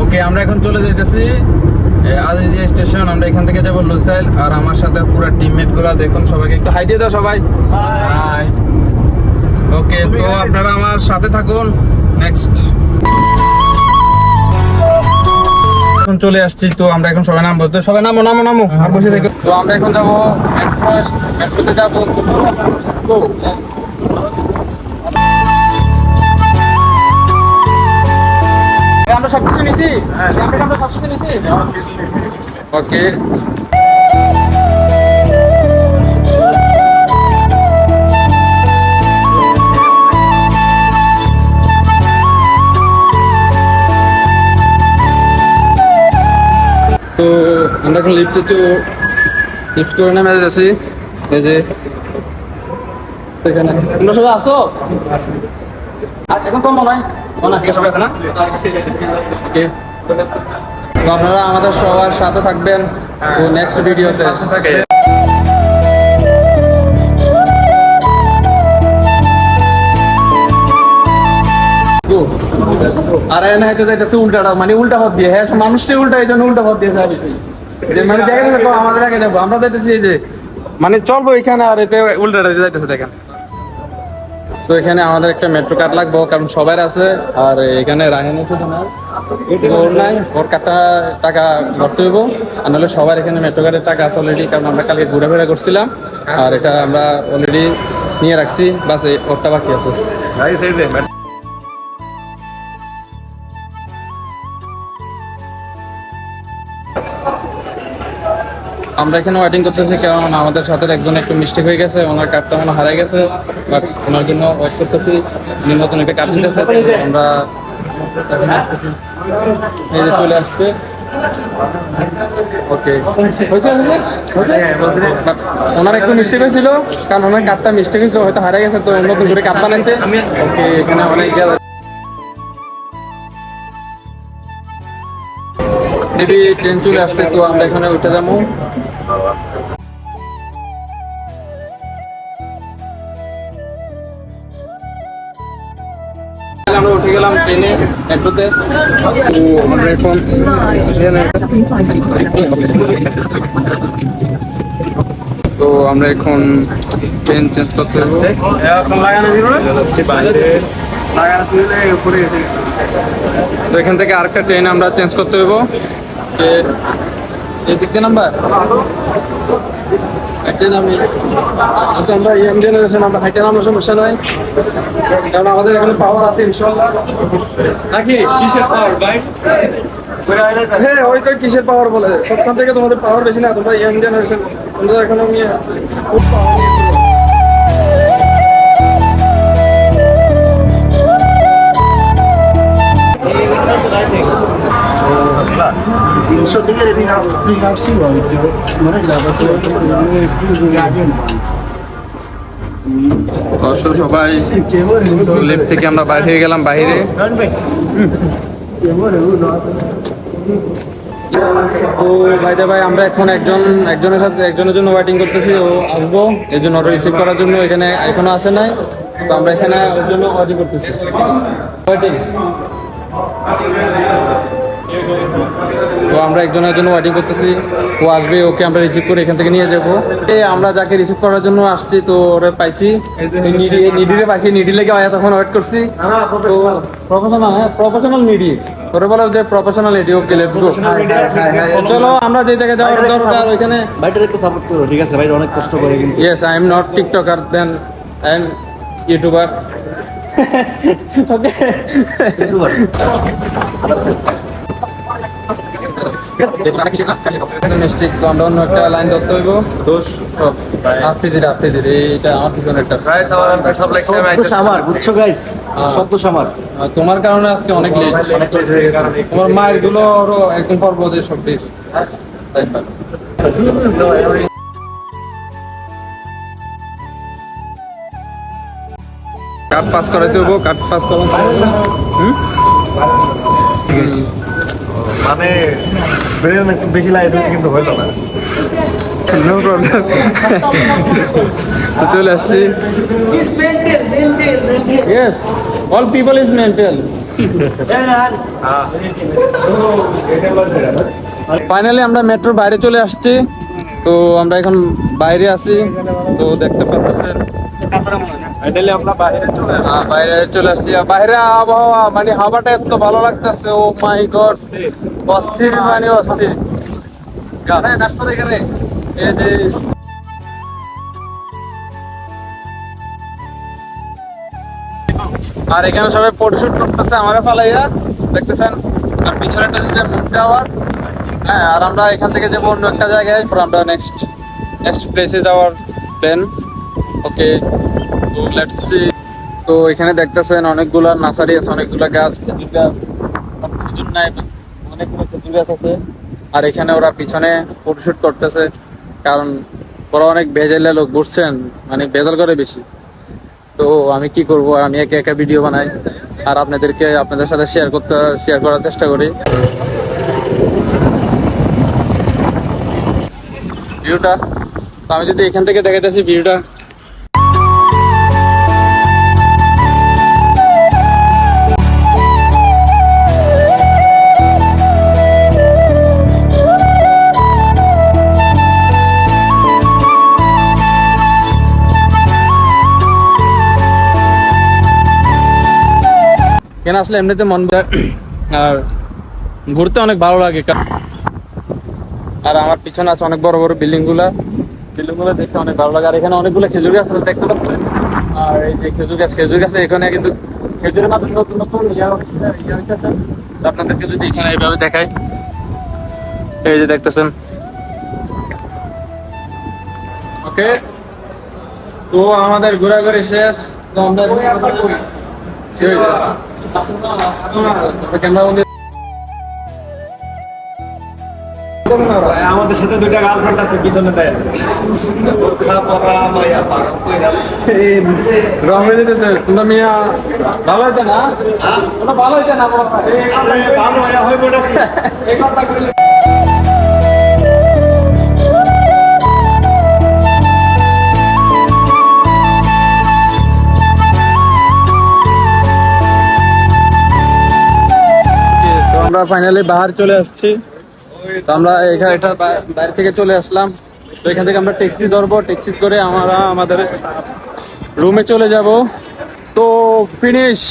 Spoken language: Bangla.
ওকে, আমরা এখন চলে যাইতেছি আজিজিয়া স্টেশন। আমরা এখান থেকে যাবো লুসাইল। আর আমার সাথে পুরো টিমমেট গুলা দেখুন, সবাইকে একটু হাই দিয়ে দাও সবাই। হাই। ওকে, তো আপনারা আমার সাথে থাকুন। নেক্সট এখন চলে আসছি, তো আমরা এখন সবাই নামবো। তো সবাই নামো নামো নামো আর বসে দেখো। তো আমরা এখন যাবো মেট্রোতে যাবো। আমরা সবকিছু নিছি। আমরা সবকিছু নিছি। ওকে, তো আমরা এখন লিফট করে নেমে যাচ্ছি। এই যে এখানে তোমরা সবাই আসো। আর এখন তো মনে হয় ঠিক সবাই আছে না? ওকে, তো আপনারা আমাদের সবার সাথে থাকবেন তো নেক্সট ভিডিওতে। আর এনে হাইতে যাইতেছে উল্টাটা, মানে উল্টা পথ দিয়ে। হ্যাঁ, মানুষটাই উল্টা, এই জন্য উল্টা পথ দিয়ে যাবে। যে মানে দেখা যাচ্ছে আমাদের আগে যাবো, আমরা যাইতেছি এই যে মানে চলবো এখানে, আর এতে উল্টাটা যাইতেছে দেখেন। তো এখানে আমাদের একটা মেট্রো কার্ড লাগবো, কারণ সবার আছে। আর এখানে রায়হানের শুধু নাই, ওর নাই, ওর কার্ডটা টাকা ভরতে হইব। আর নাহলে সবার এখানে মেট্রো কার্ডের টাকা আছে অলরেডি, কারণ আমরা কালকে ঘুরাফেরা করছিলাম। আর এটা আমরা অলরেডি নিয়ে রাখছি, বাস ওরটা বাকি আছে। আমরা এখানে ওয়েটিং করতেছি, কারণ আমাদের সাথে একজন একটু মিস্টেক হয়ে গেছে, ওনার কার্ডটা মনে হারাই গেছে। বাট ওনার জন্য ওয়েট করতেছি, উনি নতুন একটা কার্ড দিতেছে। আমরা এই যে চলে আসছে। ওকে, ওনার একটু মিস্টেক হয়েছিল, কারণ ওনার কার্ডটা মিস্টেক হয়েছিল, হয়তো হারাই গেছে, তো নতুন করে কার্ড বানাইছে। ওকে, এখানে অনেক ট্রেন চলে আসছে, তো আমরা এখানে উঠে যাবো। আমরা উঠে গেলাম ট্রেনে, মেট্রোতে। তো আমরা এখন ট্রেন চেঞ্জ করতে হবে। তো এখান থেকে আরেকটা ট্রেন আমরা চেঞ্জ করতে হইব। এই দিক দিয়ে নাম্বার আমরা ইয়াং জেনারেশন, আমরা হাইটে নামার সমস্যা নয়, কারণ আমাদের এখানে পাওয়ার আছে ইনশাল্লাহ। নাকি কিসের পাওয়ার ভাই? হ্যাঁ, ওই কই কিসের পাওয়ার বলে, সবখান থেকে তোমাদের পাওয়ার বেশি না। তোমরা ইয়াং জেনারেশন, তোমরা এখনো খুব পাওয়ার নিয়ে। So tinggal di pihak sini itu, mereka pasti ngajen. সবাই লিফট থেকে আমরা বাইরে হয়ে গেলাম বাইরে। ও ভাই আমরা এখন একজনের জন্য ওয়েটিং করতেছি, ও আসবো এই জন্য অটো রিসিভ করার জন্য। এখানে এখনো আসে নাই, তো আমরা এখানে ওর জন্য ওয়েটিং করতেছি। তো আমরা একজনের জন্য ওয়েটিং করতেছি, ও আসবে, ওকে আমরা রিসিভ করে এখান থেকে নিয়ে যাবো। আমরা যাকে রিসিভ করার জন্য আসছি, তো ওরা পাইছি, নিডিলে পাইছি। নিডি লেগে তখন ওয়েট করছি। তো প্রফেশনাল নিডি, ওরা বলে যে professional needy. Okay, let's go. চলো আমরা যে জায়গায় যাওয়ার দরকার ওইখানে। ভাইটার একটু সাপোর্ট করো, ঠিক আছে? ভাই অনেক কষ্ট করে কিন্তু। Yes, I am not TikToker, then I am YouTuber. Okay, আমরা অন্য একটা লাইন ধরতে হইব। আপনি ধীরে, এইটা আমার পিছনে একটা আমার বুঝছো গাইস, শব্দ সামার। তোমার কারণে আজকে অনেক লেট হয়ে গেছে। তোমার মায়ের গুলো আরো একদম পর্ব যে সব কার্ড পাস করাইতে হইব। কার্ড পাস করো। মানে বেশি লাইট কিন্তু হইতো না। No problem. তো চলে আসছি। Yes, all people is mental. Finally আমরা মেট্রোর বাইরে চলে আসছি। তো আমরা এখন বাইরে আছি, তো দেখতে পাচ্ছেন ফাইনালি আমরা বাইরে চলে আসছি। বাইরে চলে আসছি। আর বাইরে আবহাওয়া মানে হাওয়াটা এত ভালো লাগতেছে, ও মাই গড, অস্থির মানে অস্থির। এই যে আর এখানে সবাই ফটোশুট করতেছে আমারে ফালাইয়া, দেখতেছেন। আর পিছনেটা হচ্ছে মুন টাওয়ার। হ্যাঁ, আর আমরা এখান থেকে যাবো অন্য একটা জায়গায়, পর আমরা নেক্সট প্লেসে যাওয়ার প্ল্যান। ওকে, তো লেটস সি। তো এখানে দেখতেছেন অনেকগুলা নার্সারি আছে, অনেকগুলা গাছ, খেজুর গাছ, খেজুর নাই, অনেকগুলো খেজুর গাছ আছে। আর এখানে ওরা পিছনে ফটোশুট করতেছে, কারণ ওরা অনেক ভেজালে লোক, বুঝছেন, মানে ভেজাল করে বেশি। তো আমি কি করব, আমি একা একা ভিডিও বানাই আর আপনাদের সাথে শেয়ার করার চেষ্টা করি ভিউটা। তো আমি যদি এখান থেকে দেখাইতেছি ভিউটা, কেন আসলে এমনিতে মন আর ঘুরতে অনেক ভালো লাগে। আর আমার পিছনে আছে অনেক বড় বড় বিল্ডিং গুলো দেখতে অনেক ভালো লাগে। আর এখানে অনেকগুলো খেজুর গাছ আছে, দেখতে পাচ্ছেন। আর এই যে খেজুর গাছে এখানে কিন্তু খেজুরের মাধ্যমে নতুন নতুন হইতেছে। আপনাদেরকে যদি এখানে এইভাবে দেখাই, এই যে দেখতেছেন। ওকে, তো আমাদের ঘোরাঘুরি শেষ। তো আমরা আমাদের সাথে দুইটা গার্লফ্রেন্ড আছে পিছনে দেয় রং হয়ে যেতেছে। তোমরা মিয়া ভালো হইতে না, তোমরা ভালো হইতে না, আমরা ফাইনালি বাহার চলে আসছি। তো আমরা এখানে বাইরে থেকে চলে আসলাম। তো এখান থেকে আমরা ট্যাক্সি ধরবো, ট্যাক্সি করে আমরা আমাদের রুমে চলে যাব। তো ফিনিশ।